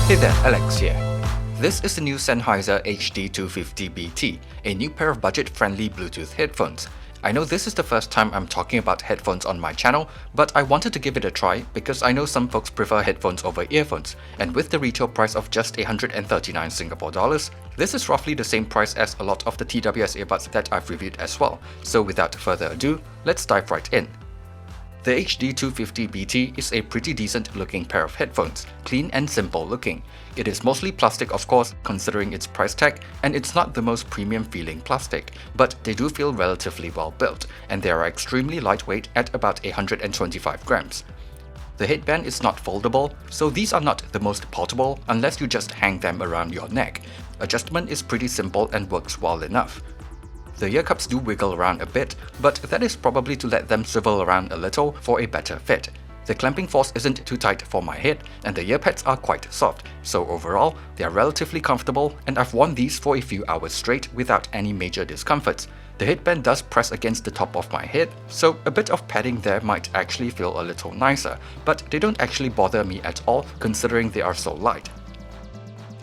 Hey there, Alex here. This is the new Sennheiser HD250BT, a new pair of budget-friendly Bluetooth headphones. I know this is the first time I'm talking about headphones on my channel, but I wanted to give it a try because I know some folks prefer headphones over earphones, and with the retail price of just 139 Singapore dollars, this is roughly the same price as a lot of the TWS earbuds that I've reviewed as well. So without further ado, let's dive right in. The HD250BT is a pretty decent looking pair of headphones, clean and simple looking. It is mostly plastic of course, considering its price tag, and it's not the most premium feeling plastic, but they do feel relatively well built, and they are extremely lightweight at about 125 grams. The headband is not foldable, so these are not the most portable unless you just hang them around your neck. Adjustment is pretty simple and works well enough. The ear cups do wiggle around a bit, but that is probably to let them swivel around a little for a better fit. The clamping force isn't too tight for my head, and the ear pads are quite soft, so overall, they are relatively comfortable, and I've worn these for a few hours straight without any major discomforts. The headband does press against the top of my head, so a bit of padding there might actually feel a little nicer, but they don't actually bother me at all considering they are so light.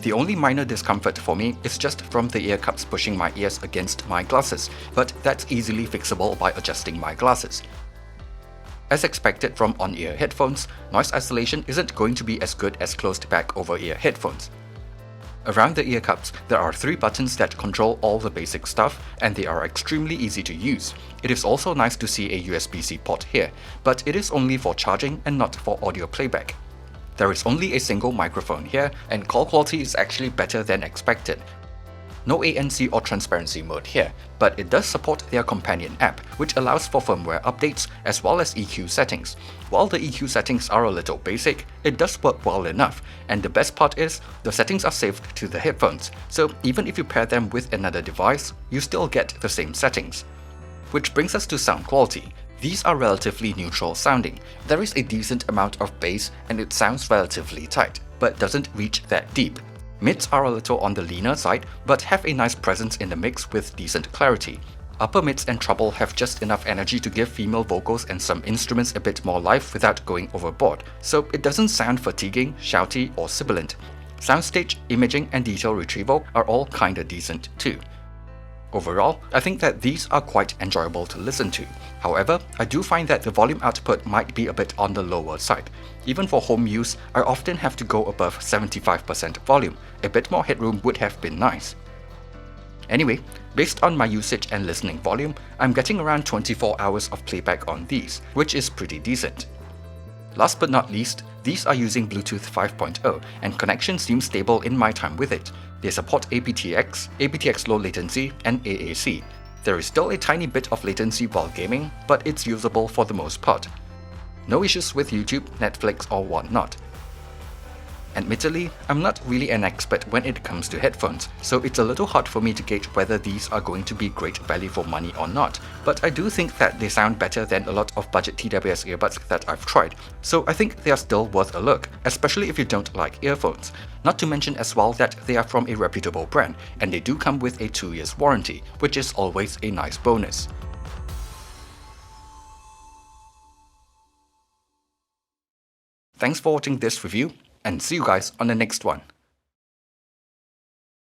The only minor discomfort for me is just from the ear cups pushing my ears against my glasses, but that's easily fixable by adjusting my glasses. As expected from on-ear headphones, noise isolation isn't going to be as good as closed back over-ear headphones. Around the ear cups, there are 3 buttons that control all the basic stuff, and they are extremely easy to use. It is also nice to see a USB-C port here, but it is only for charging and not for audio playback. There is only a single microphone here, and call quality is actually better than expected. No ANC or transparency mode here, but it does support their companion app, which allows for firmware updates as well as EQ settings. While the EQ settings are a little basic, it does work well enough, and the best part is, the settings are saved to the headphones, so even if you pair them with another device, you still get the same settings. Which brings us to sound quality. These are relatively neutral sounding. There is a decent amount of bass and it sounds relatively tight, but doesn't reach that deep. Mids are a little on the leaner side, but have a nice presence in the mix with decent clarity. Upper mids and treble have just enough energy to give female vocals and some instruments a bit more life without going overboard, so it doesn't sound fatiguing, shouty or sibilant. Soundstage, imaging and detail retrieval are all kinda decent too. Overall, I think that these are quite enjoyable to listen to. However, I do find that the volume output might be a bit on the lower side. Even for home use, I often have to go above 75% volume. A bit more headroom would have been nice. Anyway, based on my usage and listening volume, I'm getting around 24 hours of playback on these, which is pretty decent. Last but not least, these are using Bluetooth 5.0, and connection seems stable in my time with it. They support aptX, aptX low latency, and AAC. There is still a tiny bit of latency while gaming, but it's usable for the most part. No issues with YouTube, Netflix, or whatnot. Admittedly, I'm not really an expert when it comes to headphones, so it's a little hard for me to gauge whether these are going to be great value for money or not, but I do think that they sound better than a lot of budget TWS earbuds that I've tried, so I think they are still worth a look, especially if you don't like earphones. Not to mention as well that they are from a reputable brand, and they do come with a 2 years warranty, which is always a nice bonus. Thanks for watching this review, and see you guys on the next one.